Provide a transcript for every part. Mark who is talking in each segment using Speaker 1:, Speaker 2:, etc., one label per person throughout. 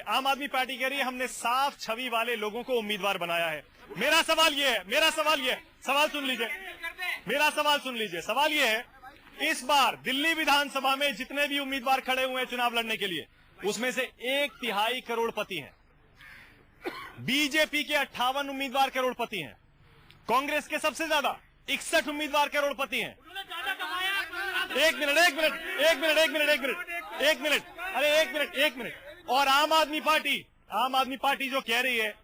Speaker 1: आम आदमी पार्टी कह रही है हमने साफ छवि वाले लोगों को उम्मीदवार बनाया है। मेरा सवाल ये है, सवाल सुन लीजिए, मेरा सवाल सुन लीजिए। सवाल ये है, इस बार दिल्ली विधानसभा में जितने भी उम्मीदवार खड़े हुए हैं चुनाव लड़ने के लिए, उसमें से 1/3 करोड़पति हैं। बीजेपी के 58 उम्मीदवार करोड़पति हैं। कांग्रेस के सबसे ज्यादा 61 उम्मीदवार करोड़पति हैं। एक मिनट। और आम आदमी पार्टी जो कह रही है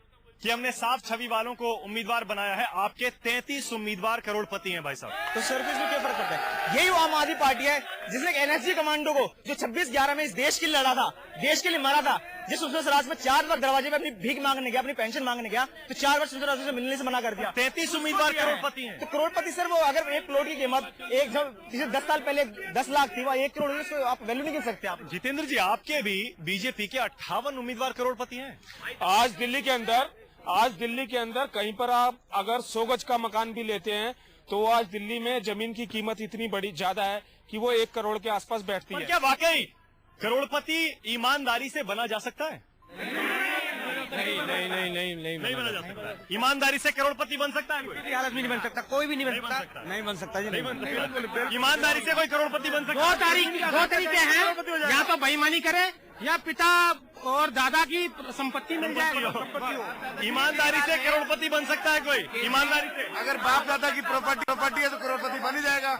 Speaker 1: कि हमने साफ छवि वालों को उम्मीदवार बनाया है, आपके 33 उम्मीदवार करोड़पति हैं भाई साहब।
Speaker 2: तो सर्विस में क्या फर्क पड़ता है? यही वो आम आदमी पार्टी है जिसने एनएसजी कमांडो को जो 26/11 में इस देश के लिए लड़ा था, देश के लिए मरा था, जिस सुषमा स्वराज में 4 बार दरवाजे पे अपनी भीख मांगने गया, अपनी पेंशन मांगने गया, तो 4 बार सुषमा स्वराज से मिलने से मना कर दिया।
Speaker 1: 33 उम्मीदवार करोड़पति हैं।
Speaker 2: तो करोड़पति सर, वो अगर एक प्लॉट की कीमत एक जो 10 साल पहले 10 लाख थी, वो 1 करोड़, तो आप वैल्यू नहीं गिन सकते आप।
Speaker 1: जितेंद्र जी, आपके भी बीजेपी के 58 उम्मीदवार करोड़पति हैं।
Speaker 3: आज दिल्ली के अंदर कहीं पर आप अगर 100 गज का मकान भी लेते हैं तो आज दिल्ली में जमीन की कीमत इतनी बड़ी ज्यादा है कि वो 1 करोड़ के आसपास बैठती है।
Speaker 1: क्या वाकई करोड़पति ईमानदारी से बना जा सकता है? नहीं बना जा सकता। ईमानदारी से करोड़पति बन सकता है कोई?
Speaker 2: आदमी नहीं बन सकता, कोई भी नहीं बन सकता। नहीं बन सकता जी,
Speaker 1: नहीं बन सकता। ईमानदारी से कोई करोड़पति बन सकता है?
Speaker 4: दो तरीके हैं, या तो बेईमानी करे या पिता और दादा की संपत्ति मिल जाए।
Speaker 1: ईमानदारी से करोड़पति बन सकता है कोई? ईमानदारी से
Speaker 5: अगर बाप दादा की प्रॉपर्टी है तो करोड़पति बन ही जाएगा।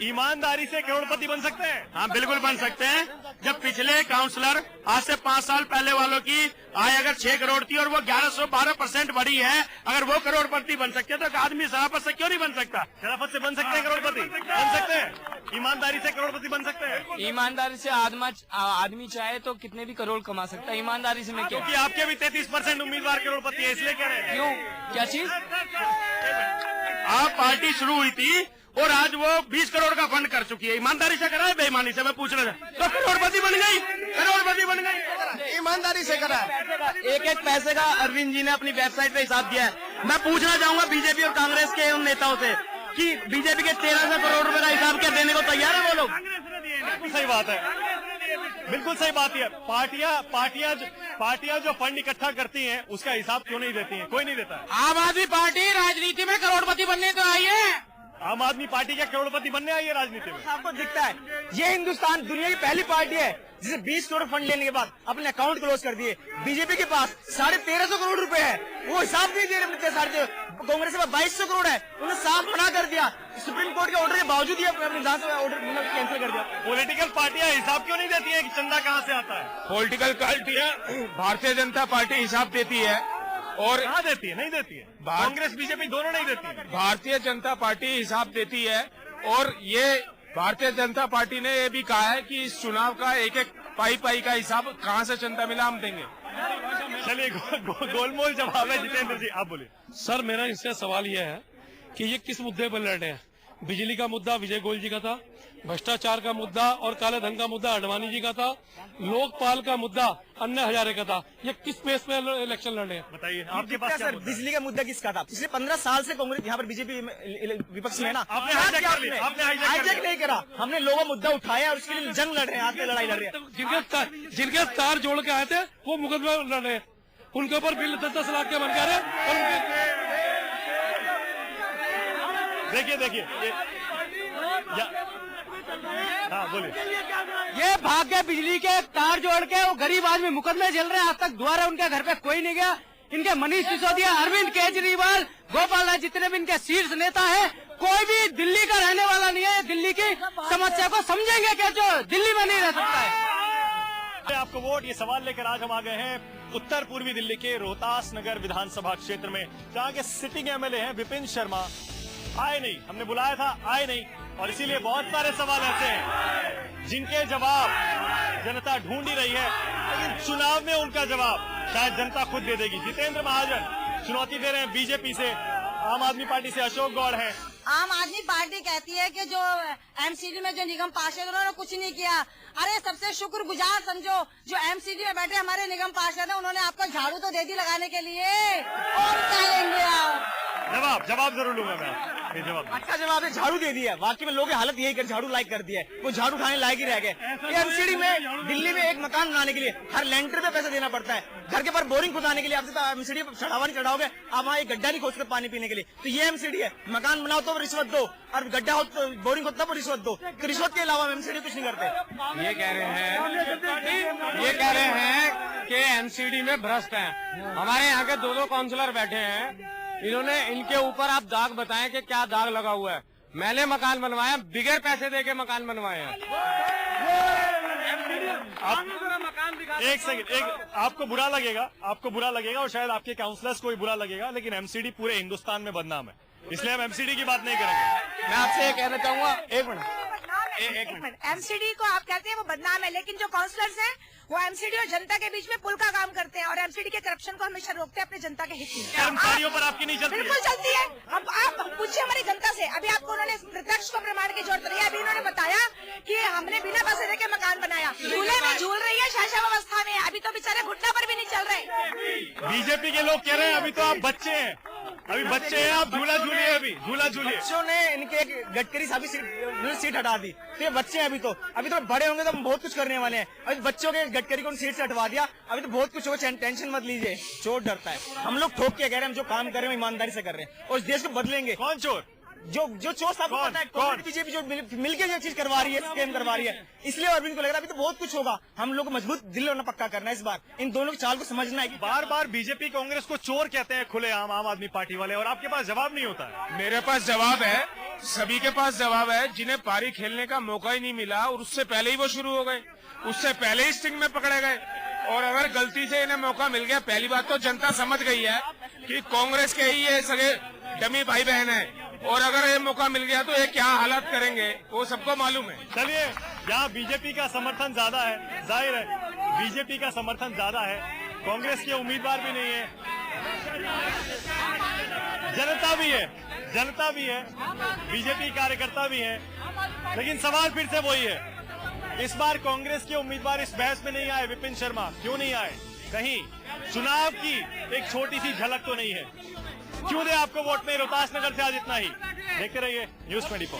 Speaker 1: ईमानदारी से करोड़पति बन सकते हैं?
Speaker 4: हाँ, बिल्कुल बन सकते हैं। जब पिछले काउंसलर आज से 5 साल पहले वालों की आय अगर 6 करोड़ थी और वो 1112% बढ़ी है, अगर वो करोड़पति बन सकते हैं तो एक आदमी शराफत से क्यों नहीं बन सकता?
Speaker 1: शराफत से बन सकते हैं करोड़पति? बन सकते हैं। ईमानदारी से करोड़पति बन सकते हैं?
Speaker 6: ईमानदारी से आदमी चाहे तो कितने भी करोड़ कमा सकता है। ईमानदारी से मैं क्या?
Speaker 1: क्योंकि आपके भी 33% उम्मीदवार करोड़पति है, इसलिए कह रहे हैं।
Speaker 6: क्यों? क्या चीज?
Speaker 4: आप पार्टी शुरू हुई थी और आज वो 20 करोड़ का फंड कर चुकी है। ईमानदारी से करा है, बेईमानी से? मैं पूछ रहा था। तो करोड़पति बन गई।
Speaker 2: ईमानदारी से करा।
Speaker 6: एक पैसे का अरविंद जी ने अपनी वेबसाइट पे हिसाब दिया है। मैं पूछना चाहूंगा बीजेपी और कांग्रेस के उन नेताओं से कि बीजेपी के 1300 करोड़ रुपए का हिसाब क्या देने को तैयार है वो लोग?
Speaker 1: बिल्कुल सही बात है, बिल्कुल सही बात है। पार्टियां जो फंड इकट्ठा करती हैं उसका हिसाब क्यों नहीं देती हैं? कोई नहीं देता है।
Speaker 4: आम आदमी पार्टी राजनीति में करोड़पति बनने तो आई है।
Speaker 1: आम आदमी पार्टी क्या करोड़पति बनने आई है राजनीति में?
Speaker 2: आपको दिखता है ये हिंदुस्तान दुनिया की पहली पार्टी है जिसे 20 करोड़ फंड लेने के बाद अपने अकाउंट क्लोज कर दिए। बीजेपी के पास 1350 करोड़ रुपए है, वो हिसाब नहीं दे रहे। सारे कांग्रेस के पास 2200 करोड़ है, उन्होंने साफ मना कर दिया। सुप्रीम कोर्ट के ऑर्डर के बावजूद ही अपने विधानसभा ऑर्डर कैंसिल कर दिया।
Speaker 1: पॉलिटिकल पार्टियां हिसाब क्यों नहीं देती है कि चंदा कहां से आता है?
Speaker 3: पॉलिटिकल पार्टियां, भारतीय जनता पार्टी हिसाब देती है और
Speaker 1: कहां देती है? नहीं देती है। कांग्रेस बीजेपी दोनों नहीं देती है।
Speaker 3: भारतीय जनता पार्टी हिसाब देती है और ये भारतीय जनता पार्टी ने ये भी कहा है कि इस चुनाव का एक पाई का हिसाब कहां से चंदा मिला हम देंगे।
Speaker 1: चलिए, गोलमोल जवाब है। जितेंद्र जी, आप बोलिए।
Speaker 7: सर, मेरा इससे सवाल यह है कि ये किस मुद्दे पर लड़ रहे हैं? बिजली का मुद्दा विजय गोयल जी का था, भ्रष्टाचार का मुद्दा और काले धन का मुद्दा अडवाणी जी का था, लोकपाल का मुद्दा अन्य हजारे का था। ये किस बेस पे इलेक्शन लड़ रहे हैं?
Speaker 1: बताइए, आपके पास क्या
Speaker 2: सर
Speaker 1: मुद्दा है?
Speaker 2: बिजली का मुद्दा किसका था? पिछले 15 साल से कांग्रेस यहाँ पर बीजेपी विपक्ष में है ना।
Speaker 1: आपने हाईजैक कर लिया। आपने
Speaker 2: हाईजैक नहीं करा, हमने लोगों मुद्दा उठाया और उसके लिए जंग लड़ रहे हैं, आज लड़ाई लड़ रहे हैं।
Speaker 7: जिनके तार जोड़ के आए थे वो मुकदमा लड़ रहे हैं, उनके ऊपर बिल 10 लाख के बन गए और
Speaker 1: देखिए हाँ बोलिए।
Speaker 4: ये भाग के बिजली के तार जोड़ के वो गरीब आदमी मुकदमे झेल रहे हैं। आज तक दोबारा उनके घर पे कोई नहीं गया। इनके मनीष सिसोदिया, अरविंद केजरीवाल, गोपाल राय, जितने भी इनके शीर्ष नेता है, कोई भी दिल्ली का रहने वाला नहीं है। दिल्ली की समस्या को समझेंगे क्या जो दिल्ली में नहीं रह सकता है?
Speaker 1: आपको वोट, ये सवाल लेकर आज हम आ गए हैं उत्तर पूर्वी दिल्ली के रोहतास नगर विधानसभा क्षेत्र में, जहाँ के सिटिंग एमएलए हैं विपिन शर्मा। आए नहीं, हमने बुलाया था, आए नहीं, और इसीलिए बहुत सारे सवाल ऐसे हैं जिनके जवाब जनता ढूंढ ही रही है, लेकिन चुनाव में उनका जवाब शायद जनता खुद दे देगी। जितेंद्र महाजन चुनौती दे रहे हैं बीजेपी से, आम आदमी पार्टी से अशोक गौड़ है।
Speaker 8: आम आदमी पार्टी कहती है कि जो एमसीडी में जो निगम पार्षद उन्होंने कुछ नहीं किया। अरे सबसे शुक्रगुजार समझो जो एमसीडी में बैठे हमारे निगम पार्षद हैं, उन्होंने आपको झाड़ू तो दे दी लगाने के लिए, और क्या लेंगे आप?
Speaker 1: जवाब जरूर लूंगा मैं। जवाब दीजिए।
Speaker 2: अच्छा जवाब है, झाड़ू दे दिया। वाकई में लोगों की हालत यही कर, झाड़ू लायक कर दिया है, वो झाड़ू उठाने लायक ही रह गए। एमसीडी में दिल्ली में एक मकान बनाने के लिए हर लेंटर पे पैसा देना पड़ता है। घर के पर बोरिंग खुदाने के लिए आपसे तो एमसीडी चढ़ावा नहीं चढ़ाओगे, आप वहाँ एक गड्ढा नहीं खोदते पानी पीने के लिए, तो ये एमसीडी है। मकान बनाओ तो रिश्वत दो, और गड्ढा हो तो बोरिंग होता तो रिश्वत दो, तो रिश्वत के अलावा एमसीडी कुछ नहीं करते।
Speaker 4: ये कह रहे हैं कि एमसीडी में भ्रष्ट हैं। हमारे यहाँ के 2 काउंसलर बैठे हैं, इन्होंने इनके ऊपर आप दाग बताएं कि क्या दाग लगा हुआ है। मैंने मकान बनवाया, बिगैर पैसे देके मकान बनवाए हैं।
Speaker 1: मकान एक सेकंड, एक आपको बुरा लगेगा और शायद आपके काउंसलर्स को भी बुरा लगेगा, लेकिन एमसीडी पूरे हिंदुस्तान में बदनाम है, इसलिए हम एमसीडी की बात नहीं करेंगे।
Speaker 2: मैं आपसे ये कहना चाहूंगा, एक मिनट,
Speaker 8: एमसीडी को आप कहते हैं वो बदनाम है, लेकिन जो काउंसलर्स हैं वो एमसीडी और जनता के बीच में पुल का काम करते हैं, और एमसीडी के करप्शन को हमेशा रोकते हैं अपने जनता के हित में।
Speaker 1: कर्मचारियों पर आपकी नहीं चलती है?
Speaker 8: बिल्कुल चलती है। अब आप पूछिए हमारी जनता से, अभी आपको उन्होंने प्रत्यक्ष को प्रमाण की जरूरत नहीं है। अभी उन्होंने बताया कि हमने बिना पैसे देके मकान बनाया, झूले में झूल रही है शासन व्यवस्था में, अभी तो बेचारे घुटना पर भी नहीं चल रहे।
Speaker 1: बीजेपी के लोग कह रहे हैं अभी तो आप बच्चे हैं, आप झूला झूलिए, अभी झूला झूलिए।
Speaker 2: बच्चों ने इनके एक गडकरी साहब की सीट हटा दी, तो ये बच्चे हैं, अभी तो बड़े होंगे तो हम बहुत कुछ करने वाले हैं। अभी बच्चों के गडकरी को सीट से हटवा दिया, अभी तो बहुत कुछ होगा, टेंशन मत लीजिए। चोर डरता है, हम लोग ठोक के कह रहे हैं, हम जो काम कर रहे हैं ईमानदारी से कर रहे हैं, और इस देश को बदलेंगे।
Speaker 1: कौन चोर?
Speaker 2: जो चोर साहब
Speaker 1: कौन?
Speaker 2: पता है, बीजेपी जो मिलकर जो चीज करवा रही है, स्कैम करवा रही है, इसलिए अरविंद को लग रहा है अभी तो बहुत कुछ होगा। हम लोग को मजबूत दिल होना पक्का करना है इस बार, इन दोनों की चाल को समझना है।
Speaker 1: बार बार बीजेपी कांग्रेस को चोर कहते हैं खुलेआम आम आदमी पार्टी वाले, और आपके पास जवाब नहीं होता है।
Speaker 3: मेरे पास जवाब है, सभी के पास जवाब है। जिन्हें पारी खेलने का मौका ही नहीं मिला और उससे पहले ही वो शुरू हो गए, उससे पहले ही स्टिंग में पकड़े गए, और अगर गलती से इन्हें मौका मिल गया, पहली बात तो जनता समझ गई है कि कांग्रेस के ही ये सगे डमी भाई बहन है, और अगर ये मौका मिल गया तो ये क्या हालात करेंगे वो सबको मालूम है।
Speaker 1: चलिए, यहाँ बीजेपी का समर्थन ज्यादा है, जाहिर है बीजेपी का समर्थन ज्यादा है, कांग्रेस के उम्मीदवार भी नहीं है, जनता भी है, बीजेपी कार्यकर्ता भी है, लेकिन सवाल फिर से वही है, इस बार कांग्रेस के उम्मीदवार इस बहस में नहीं आए। विपिन शर्मा क्यों नहीं आए? कहीं चुनाव की एक छोटी सी झलक तो नहीं है? क्यों दे आपको वोट में? रोहतास नगर से आज इतना ही। देखते रहिए News 24।